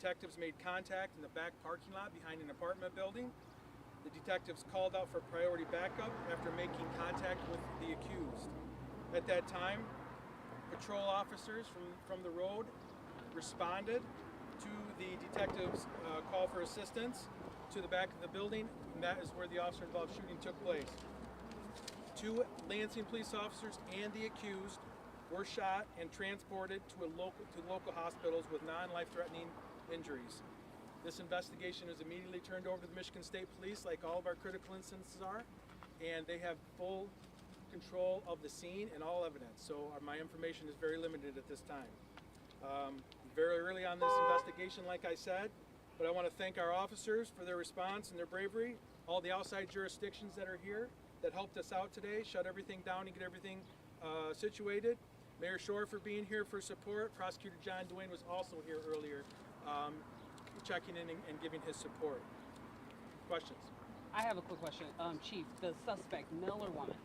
detectives made contact in the back parking lot behind an apartment building. The detectives called out for priority backup after making contact with the accused. At that time, patrol officers from the road responded to the detectives' call for assistance to the back of the building, and that is where the officer-involved shooting took place. 2 Lansing police officers and the accused were shot and transported to local hospitals with non-life-threatening injuries. This investigation is immediately turned over to the Michigan State Police, like all of our critical instances are, and they have full control of the scene and all evidence. So my information is very limited at this time. Very early on this investigation, like I said, but I want to thank our officers for their response and their bravery, all the outside jurisdictions that are here that helped us out today, shut everything down and get everything situated. Mayor Shore for being here for support. Prosecutor John Duane was also here earlier, checking in and giving his support. Questions? I have a quick question. Chief, the suspect, male or woman?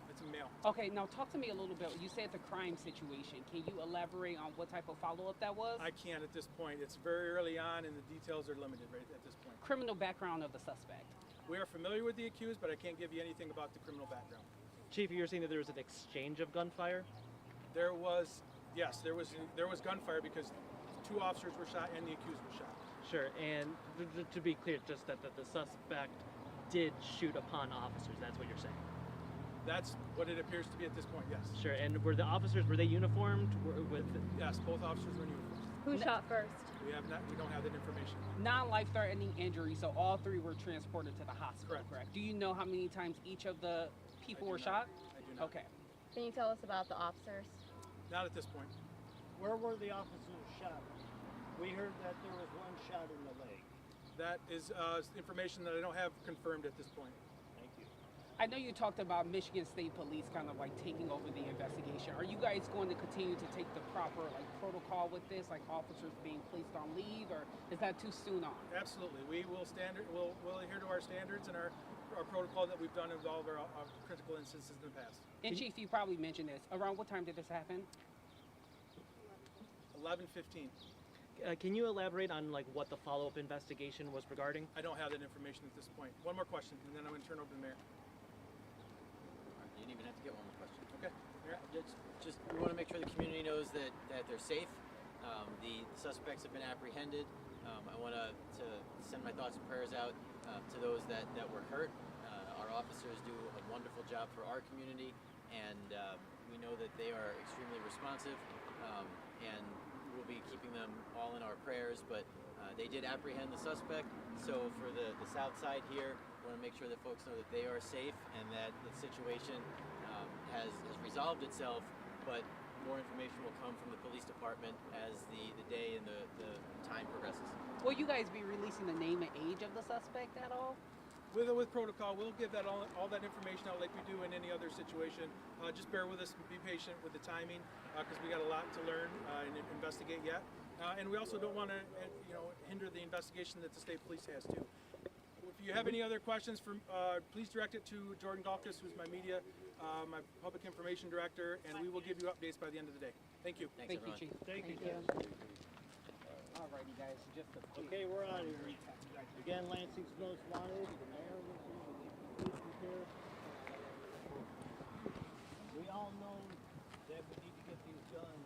It's a male. Okay, now talk to me a little bit. You said the crime situation. Can you elaborate on what type of follow-up that was? I can't at this point. It's very early on and the details are limited right at this point. Criminal background of the suspect. We are familiar with the accused, but I can't give you anything about the criminal background. Chief, you're saying that there was an exchange of gunfire? There was, yes, there was gunfire because 2 officers were shot and the accused was shot. Sure, and to be clear, just that the suspect did shoot upon officers, that's what you're saying? That's what it appears to be at this point, yes. Sure, and were the officers, were they uniformed? Yes, both officers were in uniform. Who shot first? We don't have that information. Non-life-threatening injury, so all 3 were transported to the hospital, correct? Do you know how many times each of the people were shot? I do not. Okay. Can you tell us about the officers? Not at this point. Where were the officers shot? We heard that there was one shot in the leg. That is information that I don't have confirmed at this point. Thank you. I know you talked about Michigan State Police kind of like taking over the investigation. Are you guys going to continue to take the proper protocol with this, like officers being placed on leave, or is that too soon on? Absolutely. We will we'll adhere to our standards and our protocol that we've done in all of our critical instances in the past. And Chief, you probably mentioned this. Around what time did this happen? 11:15. Can you elaborate on what the follow-up investigation was regarding? I don't have that information at this point. One more question, and then I'm going to turn over to the mayor. You didn't even have to get one more question. Okay. Mayor? Just we want to make sure the community knows that they're safe. The suspects have been apprehended. I want to send my thoughts and prayers out to those that were hurt. Our officers do a wonderful job for our community, and we know that they are extremely responsive, and we'll be keeping them all in our prayers, but they did apprehend the suspect. So for the south side here, we want to make sure that folks know that they are safe and that the situation has resolved itself, but more information will come from the police department as the day and the time progresses. Will you guys be releasing the name and age of the suspect at all? With protocol, we'll give that all that information out like we do in any other situation. Just bear with us and be patient with the timing because we got a lot to learn and investigate yet. And we also don't want to hinder the investigation that the state police has too. If you have any other questions, please direct it to Jordan Galkus, who's my media, my public information director, and we will give you updates by the end of the day. Thank you. Thanks, Thank you, Chief. Thank you. Alrighty, guys. Just a Okay, we're out of here. Again, Lansing's most wanted. The mayor was here, the police was here. We all know that we need to get these guns